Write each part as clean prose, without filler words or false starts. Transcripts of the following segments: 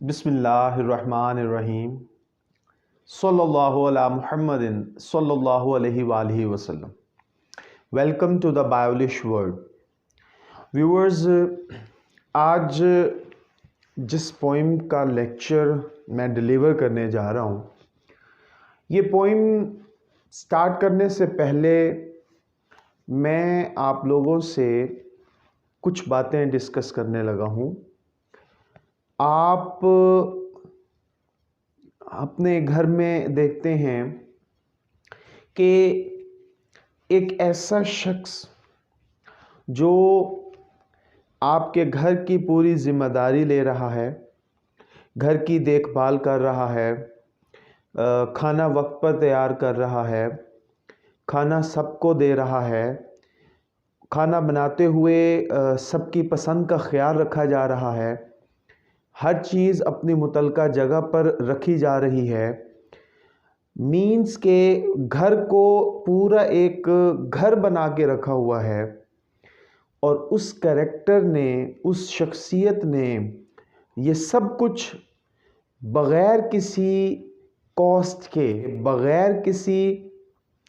बिस्मिल्लाहिर्रहमानिर्रहीम सल्लल्लाहु अला मुहम्मदिन सल्लल्लाहु अलैहि वसल्लम। Welcome to the Biolish world. Viewers, आज जिस पोइम का लेक्चर मैं डिलीवर करने जा रहा हूँ, ये पोइम स्टार्ट करने से पहले मैं आप लोगों से कुछ बातें डिस्कस करने लगा हूँ। आप अपने घर में देखते हैं कि एक ऐसा शख्स जो आपके घर की पूरी जिम्मेदारी ले रहा है, घर की देखभाल कर रहा है, खाना वक्त पर तैयार कर रहा है, खाना सबको दे रहा है, खाना बनाते हुए सबकी पसंद का ख्याल रखा जा रहा है, हर चीज़ अपनी मुतलका जगह पर रखी जा रही है। मीन्स के घर को पूरा एक घर बना के रखा हुआ है और उस कैरेक्टर ने, उस शख्सियत ने ये सब कुछ बग़ैर किसी कॉस्ट के, बग़ैर किसी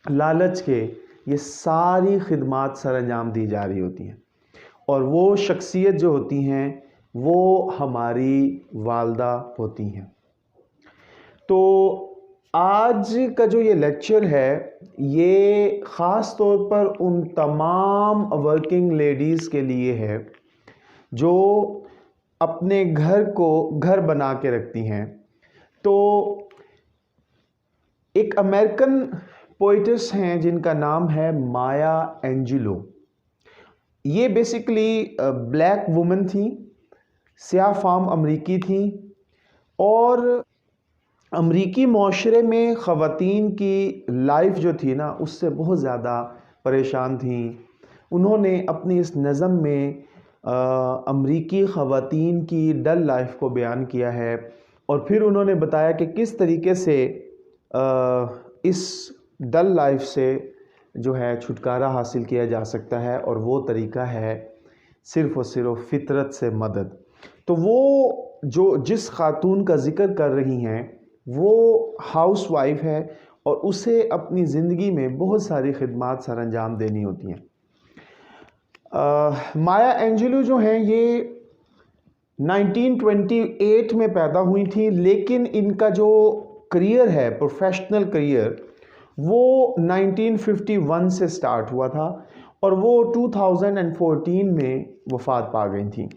लालच के ये सारी खिदमात सर अंजाम दी जा रही होती हैं। और वो शख्सियत जो होती हैं वो हमारी वालदा होती हैं। तो आज का जो ये लेक्चर है, ये ख़ास तौर पर उन तमाम वर्किंग लेडीज़ के लिए है जो अपने घर को घर बना के रखती हैं। तो एक अमेरिकन पोइटेस हैं जिनका नाम है माया एंजेलो। ये बेसिकली ब्लैक वुमन थी, स्याह फाम अमरीकी थी और अमरीकी माशरे में ख़वातीन की लाइफ जो थी ना, उससे बहुत ज़्यादा परेशान थी। उन्होंने अपनी इस नज़म में अमरीकी ख़वातीन की डल लाइफ को बयान किया है और फिर उन्होंने बताया कि किस तरीके से इस डल लाइफ से जो है छुटकारा हासिल किया जा सकता है, और वो तरीका है सिर्फ़ और सिर्फ फितरत से मदद। तो वो जो जिस खातून का ज़िक्र कर रही हैं वो हाउस वाइफ है और उसे अपनी ज़िंदगी में बहुत सारी खिदमात सर अंजाम देनी होती हैं। माया एंजेलो जो हैं ये 1928 में पैदा हुई थी, लेकिन इनका जो करियर है, प्रोफेशनल करियर, वो 1951 से स्टार्ट हुआ था और वो 2014 में वफ़ात पा गई थी।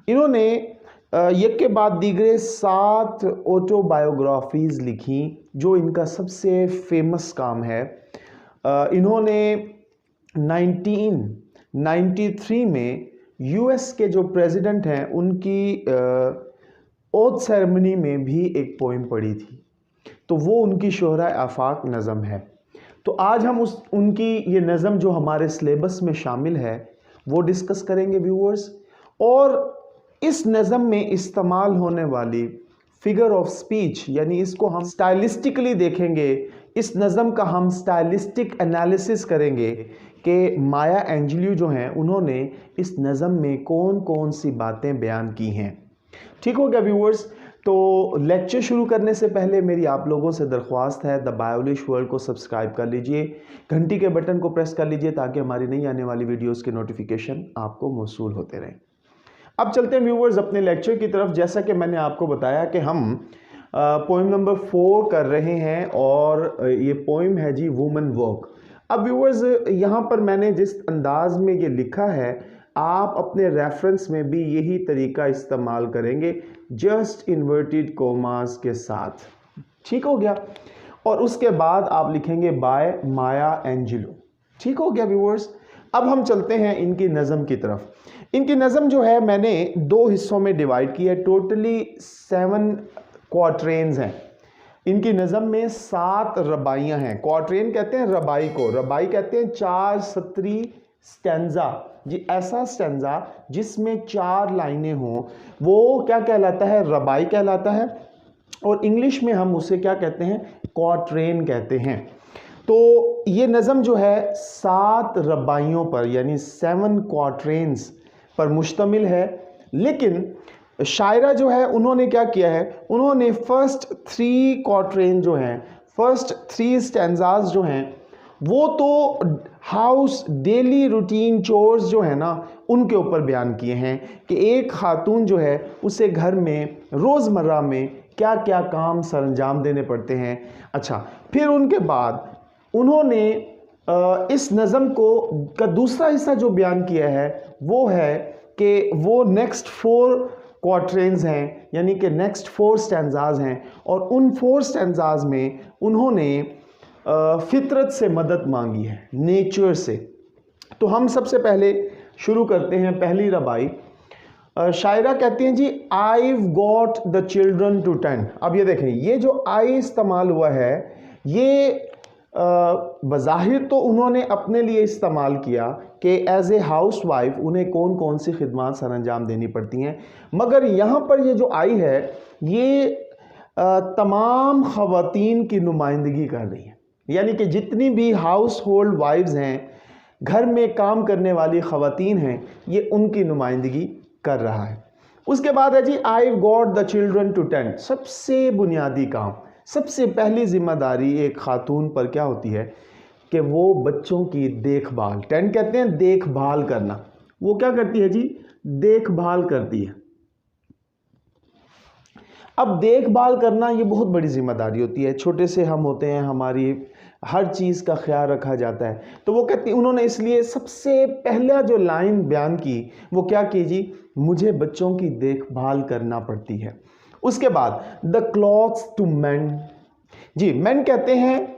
इन्होंने एक के बाद दीगरे 7 ऑटोबायोग्राफीज़ लिखी जो इनका सबसे फेमस काम है। इन्होंने 1993 में यूएस के जो प्रेसिडेंट हैं उनकी ओथ सेरेमनी में भी एक पोइम पढ़ी थी, तो वो उनकी शोहरा आफाक नज़म है। तो आज हम उनकी ये नज़म जो हमारे सिलेबस में शामिल है वो डिस्कस करेंगे व्यूअर्स। और इस नज़म में इस्तेमाल होने वाली फिगर ऑफ स्पीच, यानी इसको हम स्टाइलिस्टिकली देखेंगे, इस नज़म का हम स्टाइलिस्टिक एनालिसिस करेंगे कि माया एंजेलो जो हैं उन्होंने इस नज़म में कौन कौन सी बातें बयान की हैं। ठीक हो गया व्यूअर्स? तो लेक्चर शुरू करने से पहले मेरी आप लोगों से दरख्वास्त है, द बायोलिश वर्ल्ड को सब्सक्राइब कर लीजिए, घंटी के बटन को प्रेस कर लीजिए ताकि हमारी नई आने वाली वीडियोस के नोटिफिकेशन आपको मौसूल होते रहें। अब चलते हैं व्यूअर्स अपने लेक्चर की तरफ। जैसा कि मैंने आपको बताया कि हम पोइम नंबर 4 कर रहे हैं और ये पोइम है जी वुमन वर्क। अब व्यूअर्स यहाँ पर मैंने जिस अंदाज में ये लिखा है, आप अपने रेफरेंस में भी यही तरीका इस्तेमाल करेंगे, जस्ट इन्वर्टेड कोमास के साथ। ठीक हो गया? और उसके बाद आप लिखेंगे बाय माया एंजेलो। ठीक हो गया व्यूअर्स? अब हम चलते हैं इनकी नज़म की तरफ। इनकी नज़म जो है मैंने 2 हिस्सों में डिवाइड की है। टोटली 7 क्वाट्रेन्स हैं। इनकी नज़म में 7 रबाइयाँ हैं। क्वाट्रेन कहते हैं रबाई को, रबाई कहते हैं 4 सत्री स्टैंजा जी, ऐसा स्टैंजा जिसमें 4 लाइनें हों वो क्या कहलाता है? रबाई कहलाता है। और इंग्लिश में हम उसे क्या कहते हैं? क्वाट्रेन कहते हैं। तो ये नज़म जो है 7 रबाइयों पर यानी 7 क्वाट्रेन्स पर मुश्तमिल है, लेकिन शायरा जो है उन्होंने क्या किया है, उन्होंने फर्स्ट 3 क्वार्टरेन जो हैं, फर्स्ट 3 स्टैंजाज जो हैं, वो तो हाउस डेली रूटीन चोर्स जो है ना उनके ऊपर बयान किए हैं कि एक खातून जो है उसे घर में रोज़मर्रा में क्या क्या काम सरंजाम देने पड़ते हैं। अच्छा, फिर उनके बाद उन्होंने इस नज़म को का दूसरा हिस्सा जो बयान किया है वो है कि वो नेक्स्ट 4 क्वार्टरेन्स हैं, यानी कि नेक्स्ट 4 स्टैंजाज हैं, और उन 4 स्टैंजाज में उन्होंने फितरत से मदद मांगी है, नेचर से। तो हम सबसे पहले शुरू करते हैं पहली रबाई। शायरा कहती हैं जी, I've got the children to tend। अब ये देखें, ये जो आई इस्तेमाल हुआ है ये बज़ाहिर तो उन्होंने अपने लिए इस्तेमाल किया कि एज ए हाउस वाइफ उन्हें कौन कौन सी खिदमात सरअंजाम देनी पड़ती हैं, मगर यहाँ पर ये जो आई है ये तमाम ख़वातीन की नुमाइंदगी कर रही है, यानी कि जितनी भी हाउस होल्ड वाइफ्स हैं, घर में काम करने वाली ख़वातीन हैं, ये उनकी नुमाइंदगी कर रहा है। उसके बाद है जी, I've got the children to tend। सबसे बुनियादी काम, सबसे पहली जिम्मेदारी एक खातून पर क्या होती है कि वो बच्चों की देखभाल, टेंड कहते हैं देखभाल करना, वो क्या करती है जी, देखभाल करती है। अब देखभाल करना ये बहुत बड़ी जिम्मेदारी होती है, छोटे से हम होते हैं, हमारी हर चीज़ का ख्याल रखा जाता है। तो वो कहती, उन्होंने इसलिए सबसे पहला जो लाइन बयान की वो क्या की जी, मुझे बच्चों की देखभाल करना पड़ती है। उसके बाद द क्लॉथ्स टू मेंड, जी मेंड कहते हैं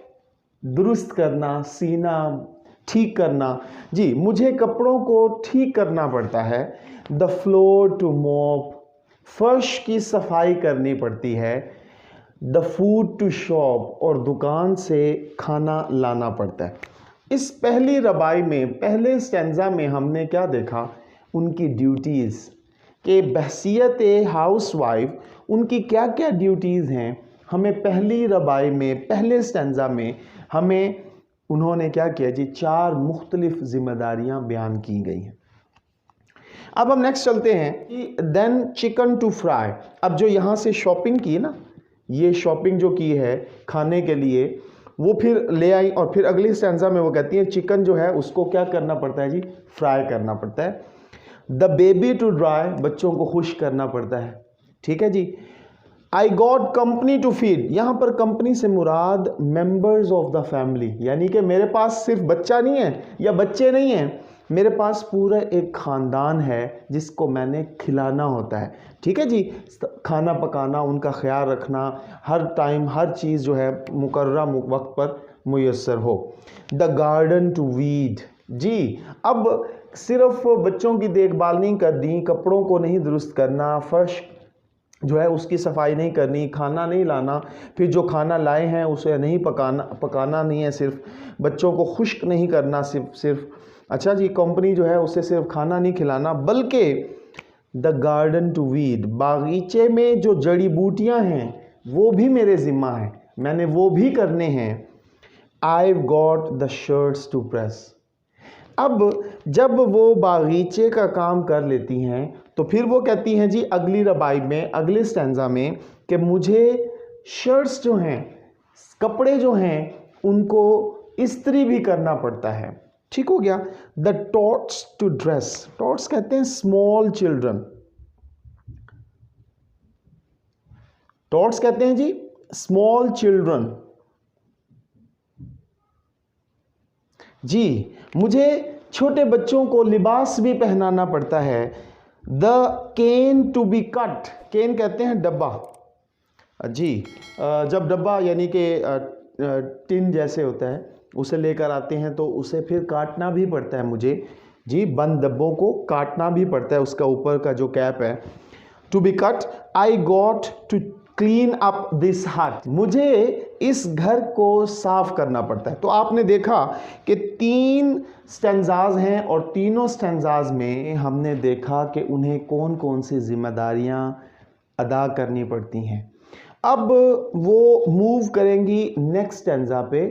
दुरुस्त करना, सीना, ठीक करना, जी मुझे कपड़ों को ठीक करना पड़ता है। द फ्लोर टू मॉप, फर्श की सफाई करनी पड़ती है। द फूड टू शॉप, और दुकान से खाना लाना पड़ता है। इस पहली रबाई में, पहले स्टैंजा में हमने क्या देखा, उनकी ड्यूटीज़ के बहसियत हाउस वाइफ उनकी क्या क्या ड्यूटीज़ हैं, हमें पहली रबाई में, पहले स्टैंजा में हमें उन्होंने क्या किया जी, 4 मुख्तलिफ जिम्मेदारियां बयान की गई हैं। अब हम नेक्स्ट चलते हैं कि देन चिकन टू फ्राई। अब जो यहाँ से शॉपिंग की ना, ये शॉपिंग जो की है खाने के लिए, वो फिर ले आई, और फिर अगली स्टैंजा में वो कहती हैं चिकन जो है उसको क्या करना पड़ता है जी, फ्राई करना पड़ता है। द बेबी टू ड्राई, बच्चों को खुश करना पड़ता है, ठीक है जी। I got company to feed, यहाँ पर कंपनी से मुराद मेंबर्स ऑफ द फैमिली, यानी कि मेरे पास सिर्फ बच्चा नहीं है या बच्चे नहीं हैं, मेरे पास पूरा एक ख़ानदान है जिसको मैंने खिलाना होता है, ठीक है जी। खाना पकाना, उनका ख्याल रखना, हर टाइम हर चीज़ जो है मुकर्रर वक्त पर मुयस्सर हो। द गार्डन टू वीड, जी अब सिर्फ बच्चों की देखभाल नहीं करनी, कपड़ों को नहीं दुरुस्त करना, फर्श जो है उसकी सफाई नहीं करनी, खाना नहीं लाना, फिर जो खाना लाए हैं उसे नहीं पकाना नहीं है, सिर्फ बच्चों को खुश्क नहीं करना, सिर्फ अच्छा जी, कंपनी जो है उसे सिर्फ खाना नहीं खिलाना, बल्कि द गार्डन टू वीड, बागीचे में जो जड़ी बूटियां हैं वो भी मेरे ज़िम्मा है, मैंने वो भी करने हैं। I've got the shirts to press। अब जब वो बागीचे का काम कर लेती हैं तो फिर वो कहती हैं जी अगली रबाई में, अगले स्टैंजा में, कि मुझे शर्ट्स जो हैं, कपड़े जो हैं, उनको इस्त्री भी करना पड़ता है, ठीक हो गया। The tots to dress, tots कहते हैं स्मॉल चिल्ड्रन, टॉट्स कहते हैं जी स्मॉल चिल्ड्रन, जी मुझे छोटे बच्चों को लिबास भी पहनाना पड़ता है। The cane to be cut, cane कहते हैं डब्बा, जी जब डब्बा यानी कि टिन जैसे होता है उसे लेकर आते हैं तो उसे फिर काटना भी पड़ता है मुझे, जी बंद डब्बों को काटना भी पड़ता है, उसका ऊपर का जो कैप है। To be cut, I got to clean up this hut, मुझे इस घर को साफ करना पड़ता है। तो आपने देखा कि 3 स्टैंजाज हैं और तीनों स्टैंजाज में हमने देखा कि उन्हें कौन कौन सी जिम्मेदारियां अदा करनी पड़ती हैं। अब वो मूव करेंगी नेक्स्ट स्टैंजा पे,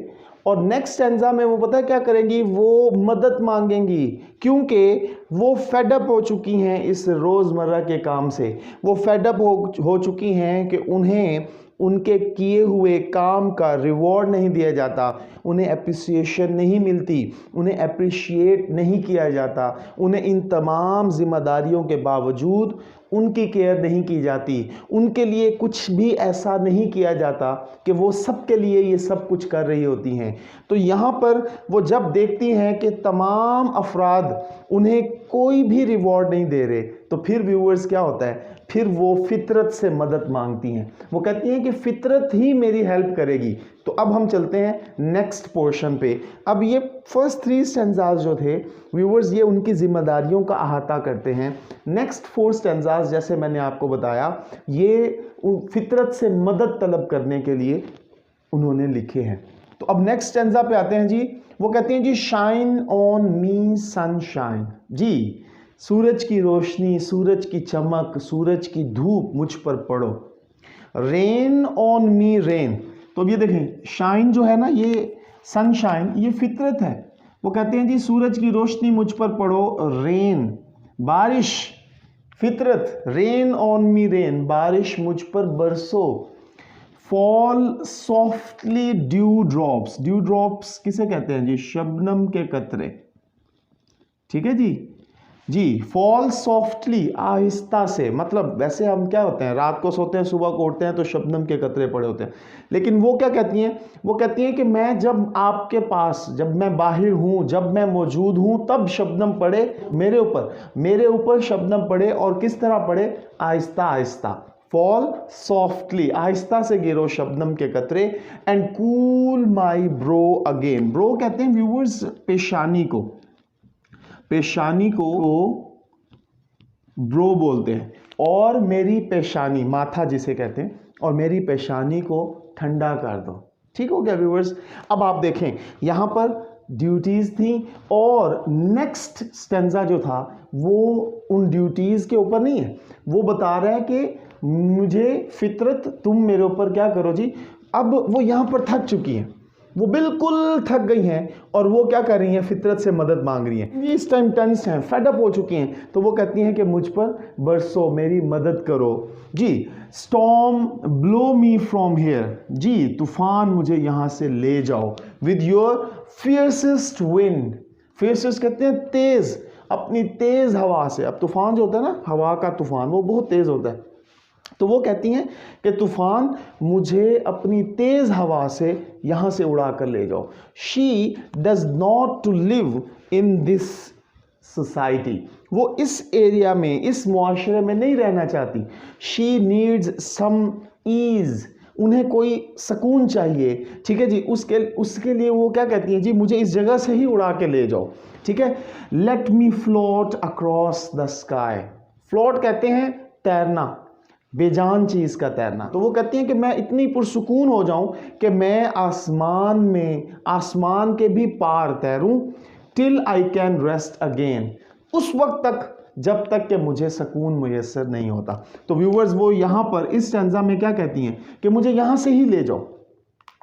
और नेक्स्ट स्टैंजा में वो पता है क्या करेंगी, वो मदद मांगेंगी, क्योंकि वो फेडअप हो चुकी हैं इस रोज़मर्रा के काम से, वो फेडअप हो चुकी हैं कि उन्हें उनके किए हुए काम का रिवॉर्ड नहीं दिया जाता, उन्हें एप्रिसिएशन नहीं मिलती, उन्हें अप्रिशिएट नहीं किया जाता, उन्हें इन तमाम जिम्मेदारियों के बावजूद उनकी केयर नहीं की जाती, उनके लिए कुछ भी ऐसा नहीं किया जाता कि वो सबके लिए ये सब कुछ कर रही होती हैं। तो यहाँ पर वो जब देखती हैं कि तमाम अफराद उन्हें कोई भी रिवॉर्ड नहीं दे रहे, तो फिर व्यूअर्स क्या होता है, फिर वो फितरत से मदद मांगती हैं। वो कहती हैं कि फितरत ही मेरी हेल्प करेगी। तो अब हम चलते हैं नेक्स्ट पोर्शन पे। अब ये फर्स्ट 3 स्टैंजाज जो थे व्यूअर्स, ये उनकी जिम्मेदारियों का अहाता करते हैं। नेक्स्ट 4 स्टैंजाज जैसे मैंने आपको बताया, ये फितरत से मदद तलब करने के लिए उन्होंने लिखे हैं। तो अब नेक्स्ट स्टैंजा पे आते हैं जी। वो कहते हैं जी, शाइन ऑन मी सनशाइन। जी, सूरज की रोशनी, सूरज की चमक, सूरज की धूप मुझ पर पड़ो। Rain on me rain. तो अब ये देखें, शाइन जो है ना, ये सनशाइन, ये फितरत है। वो कहते हैं जी, सूरज की रोशनी मुझ पर पड़ो, रेन बारिश, फितरत, रेन ऑन मी रेन, बारिश मुझ पर बरसो। Fall softly due drops. Due drops किसे कहते हैं जी, शबनम के कतरे। ठीक है जी। जी, फॉल सॉफ्टली, आहिस्ता से, मतलब वैसे हम क्या होते हैं, रात को सोते हैं, सुबह को उठते हैं तो शबनम के कतरे पड़े होते हैं, लेकिन वो क्या कहती हैं, वो कहती हैं कि मैं जब आपके पास, जब मैं बाहर हूँ, जब मैं मौजूद हूँ, तब शबनम पड़े मेरे ऊपर शबनम पड़े। और किस तरह पड़े, आहिस्ता आहिस्ता। फॉल सॉफ्टली, आहिस्ता से गिरो शबनम के कतरे। And cool my bro again. Bro कहते हैं व्यूअर्स पेशानी को, पेशानी को ब्रो बोलते हैं। और मेरी पेशानी, माथा जिसे कहते हैं, और मेरी पेशानी को ठंडा कर दो। ठीक हो गया व्यूअर्स। अब आप देखें, यहाँ पर ड्यूटीज थी, और नेक्स्ट स्टेंजा जो था वो उन ड्यूटीज के ऊपर नहीं है, वो बता रहा है कि मुझे फितरत, तुम मेरे ऊपर क्या करो जी। अब वो यहाँ पर थक चुकी हैं, वो बिल्कुल थक गई हैं, और वो क्या कर रही हैं, फितरत से मदद मांग रही हैं। ये इस टाइम टेंस हैं, फेडअप हो चुकी हैं, तो वो कहती हैं कि मुझ पर बरसो, मेरी मदद करो जी। Storm blow me from here. जी, तूफान मुझे यहाँ से ले जाओ। With your fiercest wind. Fiercest कहते हैं तेज, अपनी तेज हवा से। अब तूफान जो होता है ना, हवा का तूफान, वो बहुत तेज होता है। तो वो कहती हैं कि तूफान मुझे अपनी तेज हवा से यहां से उड़ा कर ले जाओ। She does not to live in this society. वो इस एरिया में, इस मुआशरे में नहीं रहना चाहती। She needs some ease. उन्हें कोई सुकून चाहिए। ठीक है जी। उसके लिए वो क्या कहती हैं जी, मुझे इस जगह से ही उड़ा के ले जाओ। ठीक है। Let me float across the sky. Float कहते हैं तैरना, बेजान चीज का तैरना। तो वो कहती हैं कि मैं इतनी पुरसुकून हो जाऊं कि मैं आसमान में, आसमान के भी पार तैरूं। Till I can rest again. उस वक्त तक जब तक कि मुझे सुकून मुयस्सर नहीं होता। तो व्यूवर्स, वो यहाँ पर इस स्टैंजा में क्या कहती हैं कि मुझे यहाँ से ही ले जाओ।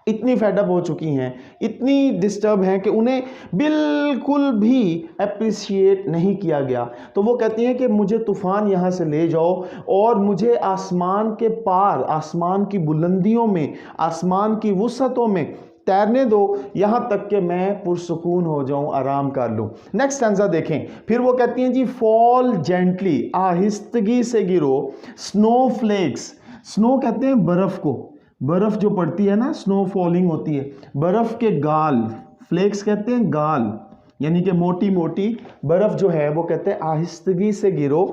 इतनी फेडअप हो चुकी हैं, इतनी डिस्टर्ब हैं कि उन्हें बिल्कुल भी अप्रिशिएट नहीं किया गया। तो वो कहती हैं कि मुझे तूफान यहाँ से ले जाओ, और मुझे आसमान के पार, आसमान की बुलंदियों में, आसमान की वुसअतों में तैरने दो, यहाँ तक कि मैं पुरसुकून हो जाऊं, आराम कर लूं। नेक्स्ट स्टैंजा देखें। फिर वो कहती हैं जी, फॉल जेंटली, आहिस्तगी से गिरो। Snow flex. स्नो कहते हैं बर्फ को, बर्फ जो पड़ती है ना, स्नो फॉलिंग होती है, बर्फ के गाल, फ्लेक्स कहते हैं गाल, यानी कि मोटी मोटी बर्फ जो है, वो कहते हैं आहिस्तगी से गिरो।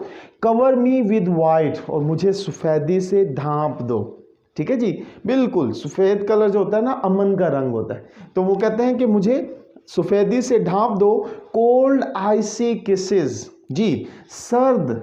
Cover me with white. और मुझे सफ़ेदी से ढांप दो। ठीक है जी। बिल्कुल सफ़ेद कलर जो होता है ना, अमन का रंग होता है। तो वो कहते हैं कि मुझे सफ़ेदी से ढांप दो। Cold icy kisses. जी, सर्द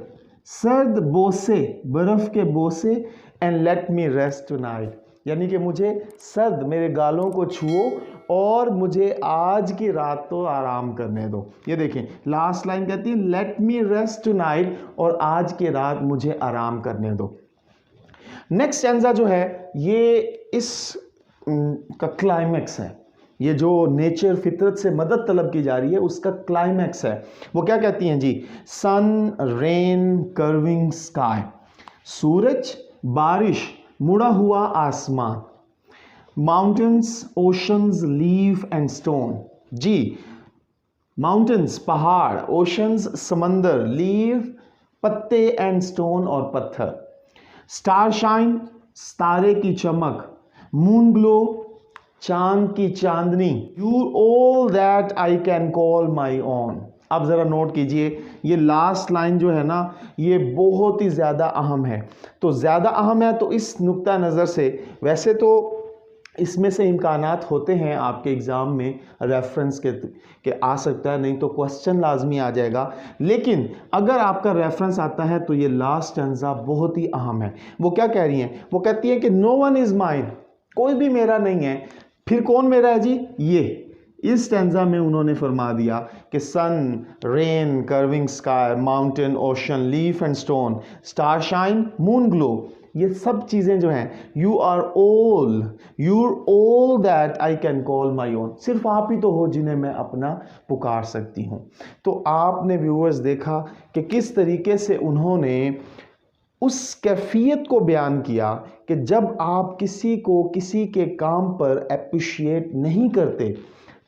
सर्द बोसे, बर्फ के बोसे। And let me rest tonight. यानी कि मुझे सर्द, मेरे गालों को छुओ, और मुझे आज की रात तो आराम करने दो। ये देखें, लास्ट लाइन कहती है लेट मी रेस्ट टुनाइट, और आज की रात मुझे आराम करने दो। नेक्स्ट स्टैंजा जो है, ये इस का क्लाइमेक्स है। ये जो नेचर फितरत से मदद तलब की जा रही है उसका क्लाइमैक्स है। वो क्या कहती हैं जी? सन, रेन, कर्विंग स्काई, सूरज, बारिश, मुड़ा हुआ आसमान, mountains, oceans, leaf and stone. जी, माउंटेन्स पहाड़, ओशंस समंदर, लीफ पत्ते एंड स्टोन और पत्थर, स्टार शाइन तारे की चमक, मून ग्लो चांद की चांदनी, you all that I can call my own. अब ज़रा नोट कीजिए, ये लास्ट लाइन जो है ना ये बहुत ही ज़्यादा अहम है। तो ज़्यादा अहम है तो इस नुक्ता नज़र से वैसे तो इसमें से इम्कानात होते हैं आपके एग्ज़ाम में रेफरेंस के आ सकता है, नहीं तो क्वेश्चन लाजमी आ जाएगा। लेकिन अगर आपका रेफरेंस आता है तो ये लास्ट स्टैंजा बहुत ही अहम है। वो क्या कह रही हैं? वो कहती है कि नो वन इज़ माइन, कोई भी मेरा नहीं है। फिर कौन मेरा है जी? ये इस स्टैंजा में उन्होंने फरमा दिया कि sun, rain, curving sky, mountain, ocean, leaf and stone, star shine, moon glow, ये सब चीज़ें जो हैं, you all that I can call my own, सिर्फ आप ही तो हो जिन्हें मैं अपना पुकार सकती हूँ। तो आपने व्यूअर्स देखा कि किस तरीके से उन्होंने उस कैफियत को बयान किया कि जब आप किसी को किसी के काम पर अप्रिशिएट नहीं करते,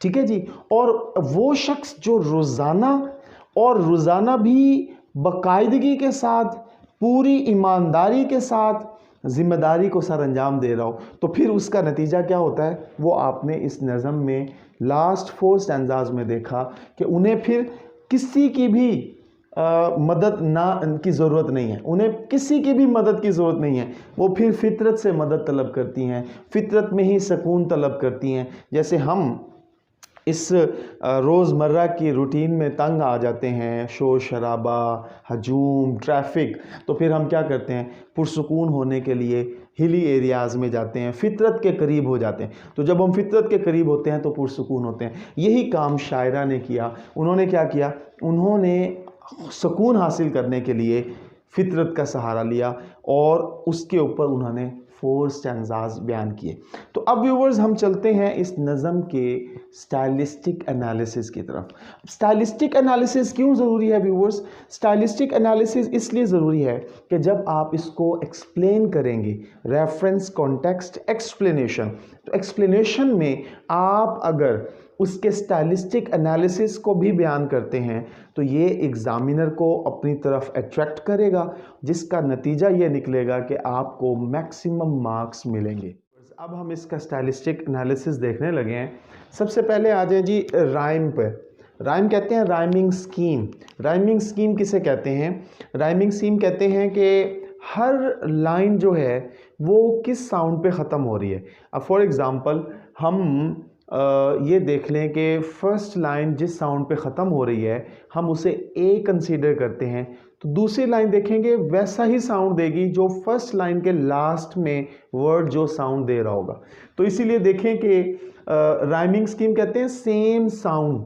ठीक है जी, और वो शख्स जो रोज़ाना भी बाकायदगी के साथ पूरी ईमानदारी के साथ जिम्मेदारी को सर अंजाम दे रहा हो, तो फिर उसका नतीजा क्या होता है? वो आपने इस नज़म में लास्ट 4 स्टैंजाज में देखा कि उन्हें फिर किसी की भी मदद की ज़रूरत नहीं है, उन्हें किसी की भी मदद की ज़रूरत नहीं है। वो फिर फितरत से मदद तलब करती हैं, फितरत में ही सुकून तलब करती हैं। जैसे हम इस रोज़मर्रा की रूटीन में तंग आ जाते हैं, शोर शराबा, हजूम, ट्रैफिक, तो फिर हम क्या करते हैं? पुरसुकून होने के लिए हिली एरियाज़ में जाते हैं, फितरत के करीब हो जाते हैं। तो जब हम फितरत के करीब होते हैं तो पुरसुकून होते हैं। यही काम शायरा ने किया। उन्होंने क्या किया? उन्होंने सुकून हासिल करने के लिए फितरत का सहारा लिया और उसके ऊपर उन्होंने 4 स्टैंजाज बयान किए। तो अब व्यूवर्स हम चलते हैं इस नज़म के स्टाइलिस्टिक एनालिसिस की तरफ। स्टाइलिस्टिक एनालिसिस क्यों ज़रूरी है व्यूवर्स? स्टाइलिस्टिक एनालिसिस इसलिए ज़रूरी है कि जब आप इसको एक्सप्लेन करेंगे, रेफरेंस, कॉन्टेक्स्ट, एक्सप्लेनेशन, तो एक्सप्लेनेशन में आप अगर उसके स्टाइलिस्टिक एनालिसिस को भी बयान करते हैं तो ये एग्ज़ामिनर को अपनी तरफ अट्रैक्ट करेगा, जिसका नतीजा ये निकलेगा कि आपको मैक्सिमम मार्क्स मिलेंगे। अब हम इसका स्टाइलिस्टिक एनालिसिस देखने लगे हैं। सबसे पहले आ जाए जी राइम पे। राइम कहते हैं राइमिंग स्कीम। राइमिंग स्कीम किसे कहते हैं? राइमिंग स्कीम कहते हैं कि हर लाइन जो है वो किस साउंड पे ख़त्म हो रही है। अब फॉर एग्ज़ाम्पल हम ये देख लें कि फर्स्ट लाइन जिस साउंड पे ख़त्म हो रही है हम उसे ए कंसीडर करते हैं, तो दूसरी लाइन देखेंगे वैसा ही साउंड देगी जो फर्स्ट लाइन के लास्ट में वर्ड जो साउंड दे रहा होगा। तो इसीलिए देखें कि राइमिंग स्कीम कहते हैं सेम साउंड।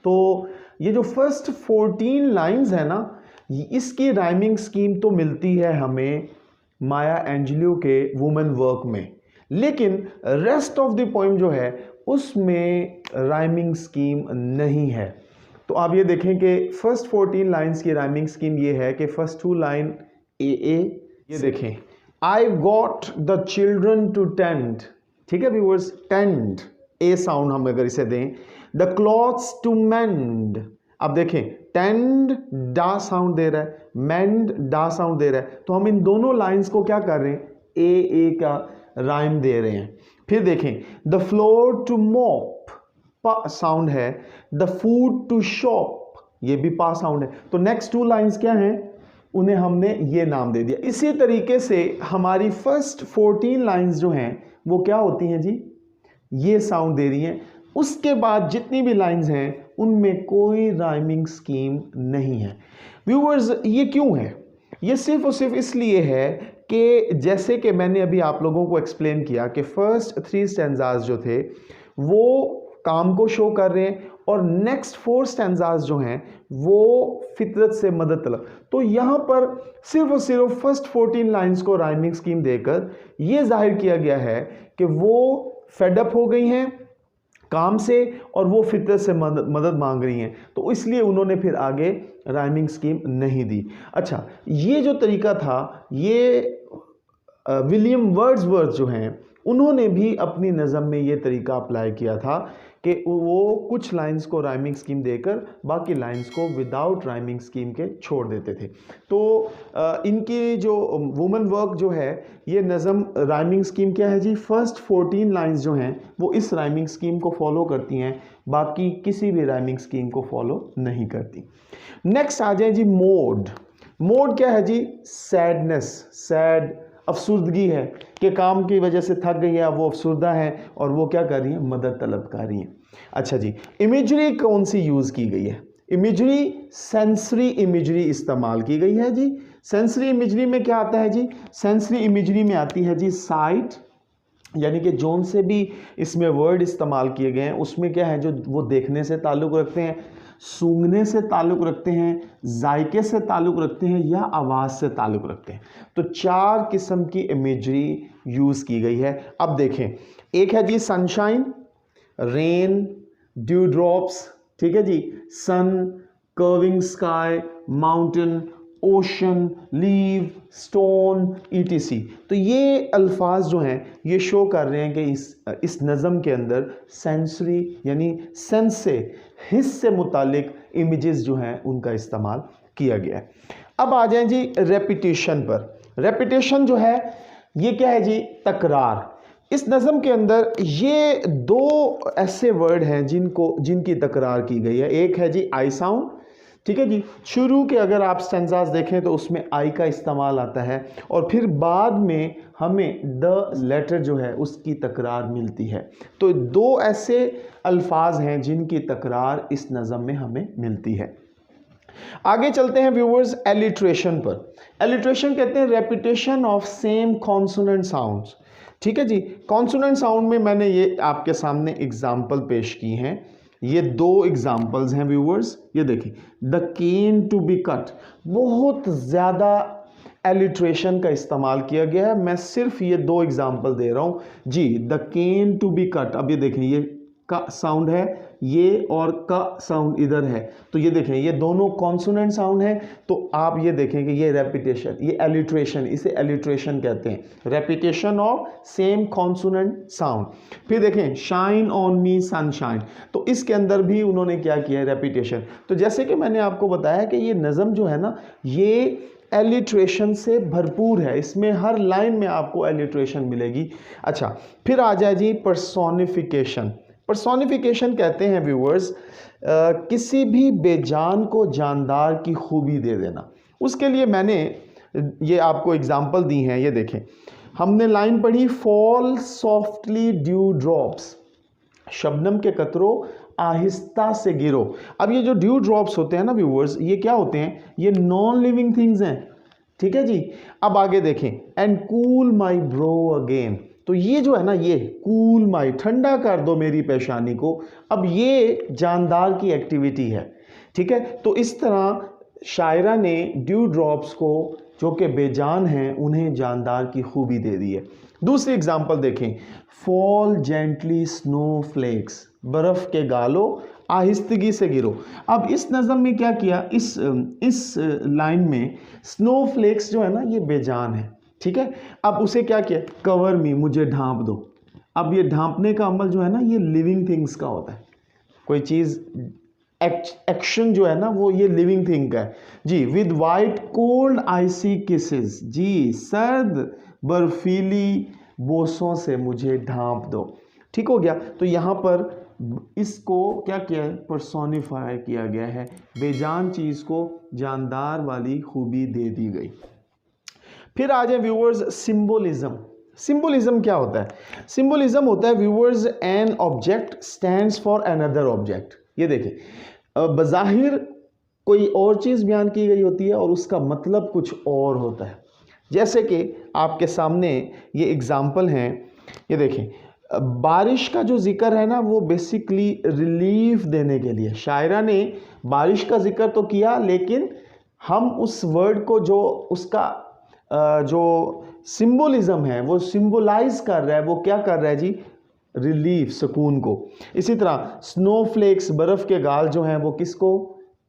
तो ये जो फर्स्ट 14 लाइंस है ना, इसकी राइमिंग स्कीम तो मिलती है हमें माया एंजेलो के वुमेन वर्क में, लेकिन रेस्ट ऑफ द पोएम जो है उसमें राइमिंग स्कीम नहीं है। तो आप ये देखें कि फर्स्ट 14 लाइंस की राइमिंग स्कीम ये है कि फर्स्ट 2 लाइन ए, ये देखें, I got the children to tend, ठीक है व्यूअर्स, टेंड ए साउंड हम अगर इसे दें, द क्लॉथ्स टू मेंड, अब देखें टेंड डा साउंड दे रहा है, मेंड डा साउंड दे रहा है, तो हम इन दोनों लाइंस को क्या कर रहे हैं? ए का राइम दे रहे हैं। फिर देखें द फ्लोर टू मॉप, पा साउंड है, द फूड टू शॉप, ये भी पा साउंड है। तो नेक्स्ट 2 लाइंस क्या हैं? उन्हें हमने ये नाम दे दिया। इसी तरीके से हमारी फर्स्ट 14 लाइंस जो हैं वो क्या होती हैं जी? ये साउंड दे रही हैं। उसके बाद जितनी भी लाइंस हैं उनमें कोई राइमिंग स्कीम नहीं है। व्यूअर्स ये क्यों है? ये सिर्फ और सिर्फ इसलिए है कि जैसे कि मैंने अभी आप लोगों को एक्सप्लेन किया कि फर्स्ट 3 स्टैंजाज जो थे वो काम को शो कर रहे हैं और नेक्स्ट 4 स्टैंजाज जो हैं वो फितरत से मदद तलब। तो यहाँ पर सिर्फ और सिर्फ फर्स्ट 14 लाइंस को राइमिंग स्कीम देकर ये जाहिर किया गया है कि वो फेडअप हो गई हैं काम से और वो फितरत से मदद मांग रही हैं, तो इसलिए उन्होंने फिर आगे राइमिंग स्कीम नहीं दी। अच्छा, ये जो तरीका था, ये विलियम वर्ड्सवर्थ जो हैं उन्होंने भी अपनी नज़म में ये तरीका अप्लाई किया था कि वो कुछ लाइंस को राइमिंग स्कीम देकर बाकी लाइंस को विदाउट राइमिंग स्कीम के छोड़ देते थे। तो इनकी जो वुमन वर्क जो है, ये नज़म राइमिंग स्कीम क्या है जी, फर्स्ट 14 लाइंस जो हैं वो इस राइमिंग स्कीम को फॉलो करती हैं, बाकी किसी भी राइमिंग स्कीम को फॉलो नहीं करती। नेक्स्ट आ जाए जी मोड। मोड क्या है जी, सैडनेस, सैड, अफसुर्दगी है कि काम की वजह से थक गई है, वो अफसुर्दा है और वो क्या कर रही है, मदद तलब कर रही है। अच्छा जी, इमेजरी कौन सी यूज़ की गई है, इमेजरी सेंसरी इमेजरी इस्तेमाल की गई है जी। सेंसरी इमेजरी में क्या आता है जी, सेंसरी इमेजरी में आती है जी साइट, यानी कि जोन से भी इसमें वर्ड इस्तेमाल किए गए हैं, उसमें क्या है, जो वो देखने से ताल्लुक़ रखते हैं, सूंघने से ताल्लुक़ रखते हैं, जायके से ताल्लुक़ रखते हैं या आवाज़ से ताल्लुक़ रखते हैं। तो 4 किस्म की इमेजरी यूज़ की गई है। अब देखें, एक है जी सनशाइन, रेन, ड्यू ड्रॉप्स, ठीक है जी, sun, curving sky, mountain, ocean, leaf, stone, ETC। तो ये अल्फाज जो हैं ये शो कर रहे हैं कि इस नज़म के अंदर सेंसरी यानी सेंस से, हिस्स से मुतालिक इमेजेस जो हैं उनका इस्तेमाल किया गया है। अब आ जाएं जी रेपिटेशन पर। रेपिटेशन जो है ये क्या है जी, तकरार। इस नज़म के अंदर ये 2 ऐसे वर्ड हैं जिनकी तकरार की गई है। एक है जी आई साउंड, ठीक है जी, शुरू के अगर आप स्टेंजास देखें तो उसमें आई का इस्तेमाल आता है और फिर बाद में हमें द लेटर जो है उसकी तकरार मिलती है। तो 2 ऐसे अल्फाज हैं जिनकी तकरार इस नज़म में हमें मिलती है। आगे चलते हैं व्यूअर्स एलिट्रेशन पर। एलिट्रेशन कहते हैं repetition of same consonant sounds, ठीक है जी। कॉन्सोनेंट साउंड में मैंने ये आपके सामने एग्जाम्पल पेश की हैं, ये 2 एग्जाम्पल्स हैं व्यूअर्स। ये देखिए, the cane to be cut, बहुत ज़्यादा एलिट्रेशन का इस्तेमाल किया गया है। मैं सिर्फ ये 2 एग्जाम्पल दे रहा हूँ जी। The cane to be cut, अब ये देखिए, ये का साउंड है ये और का साउंड इधर है, तो ये देखें ये दोनों कॉन्सोनेंट साउंड है। तो आप ये देखें कि ये रेपिटेशन, ये एलिट्रेशन, इसे एलिट्रेशन कहते हैं, repetition of same consonant sound. फिर देखें शाइन ऑन मी सनशाइन, तो इसके अंदर भी उन्होंने क्या किया है, रेपिटेशन। तो जैसे कि मैंने आपको बताया कि ये नज़म जो है ना, ये एलिट्रेशन से भरपूर है, इसमें हर लाइन में आपको एलिट्रेशन मिलेगी। अच्छा, फिर आ जाए जी पर्सोनिफिकेशन। पर्सोनिफिकेशन कहते हैं व्यूअर्स किसी भी बेजान को जानदार की खूबी दे देना। उसके लिए मैंने ये आपको एग्जांपल दी हैं। ये देखें, हमने लाइन पढ़ी, fall softly due drops, Shabnam के कतरों आहिस्ता से गिरो। अब ये जो ड्यू ड्रॉप्स होते हैं ना व्यूअर्स, ये क्या होते हैं, ये नॉन लिविंग थिंग्स हैं, ठीक है जी। अब आगे देखें, and cool my bro again, तो ये जो है ना, ये कूल माई, ठंडा कर दो मेरी पेशानी को। अब ये जानदार की एक्टिविटी है, ठीक है। तो इस तरह शायरा ने ड्यू ड्रॉप्स को, जो कि बेजान हैं, उन्हें जानदार की खूबी दे दी है। दूसरी एग्जांपल देखें, फॉल जेंटली स्नो फ्लेक्स, बर्फ़ के गालो आहिस्तगी से गिरो। अब इस नज़म में क्या किया, इस लाइन में स्नो फ्लेक्स जो है ना, ये बेजान है, ठीक है। अब उसे क्या किया, कवर मी, मुझे ढांप दो। अब ये ढांपने का अमल जो है ना, ये लिविंग थिंग्स का होता है। कोई चीज़ एक्शन जो है ना, वो ये लिविंग थिंग का है जी। With white cold icy kisses, जी सर्द बर्फीली बोसों से मुझे ढांप दो, ठीक हो गया। तो यहाँ पर इसको क्या किया है, पर्सोनिफाई किया गया है, बेजान चीज़ को जानदार वाली खूबी दे दी गई। फिर आ जाए व्यूअर्स सिंबोलिज्म। सिंबोलिज्म क्या होता है, सिंबोलिज्म होता है viewers an object stands for another object. ये देखिए, बज़ाहिर कोई और चीज़ बयान की गई होती है और उसका मतलब कुछ और होता है। जैसे कि आपके सामने ये एग्जाम्पल हैं, ये देखें, बारिश का जो जिक्र है ना, वो बेसिकली रिलीफ देने के लिए, शायरा ने बारिश का जिक्र तो किया, लेकिन हम उस वर्ड को, जो उसका जो सिंबोलिज्म है, वो सिंबलाइज कर रहा है, वो क्या कर रहा है जी, रिलीफ, सुकून को। इसी तरह स्नोफ्लेक्स, बर्फ़ के गाल जो हैं वो किसको,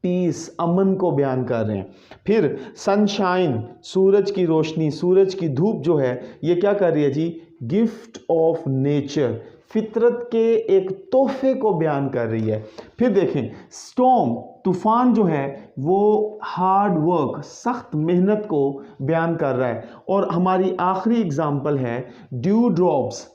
पीस, अमन को बयान कर रहे हैं। फिर सनशाइन, सूरज की रोशनी, सूरज की धूप जो है ये क्या कर रही है जी, गिफ्ट ऑफ नेचर, फितरत के एक तोहफे को बयान कर रही है। फिर देखें स्टॉर्म, तूफान जो है वो हार्ड वर्क, सख्त मेहनत को बयान कर रहा है। और हमारी आखिरी एग्जाम्पल है ड्यू ड्रॉप्स,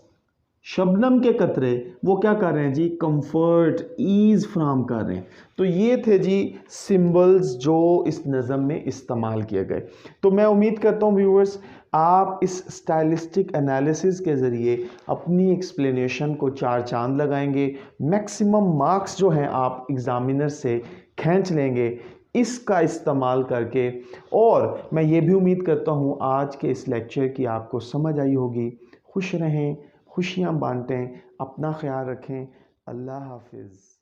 शबनम के कतरे, वो क्या कर रहे हैं जी, कंफर्ट, ईज फ्राहम कर रहे हैं। तो ये थे जी सिंबल्स जो इस नज़म में इस्तेमाल किए गए। तो मैं उम्मीद करता हूँ व्यूअर्स आप इस स्टाइलिस्टिक एनालिसिस के ज़रिए अपनी एक्सप्लेनेशन को चार चांद लगाएंगे, मैक्सिमम मार्क्स जो हैं आप एग्ज़ामिनर से खींच लेंगे इसका इस्तेमाल करके। और मैं ये भी उम्मीद करता हूँ आज के इस लेक्चर की आपको समझ आई होगी। खुश रहें, खुशियाँ बांटें, अपना ख्याल रखें। अल्लाह हाफिज़।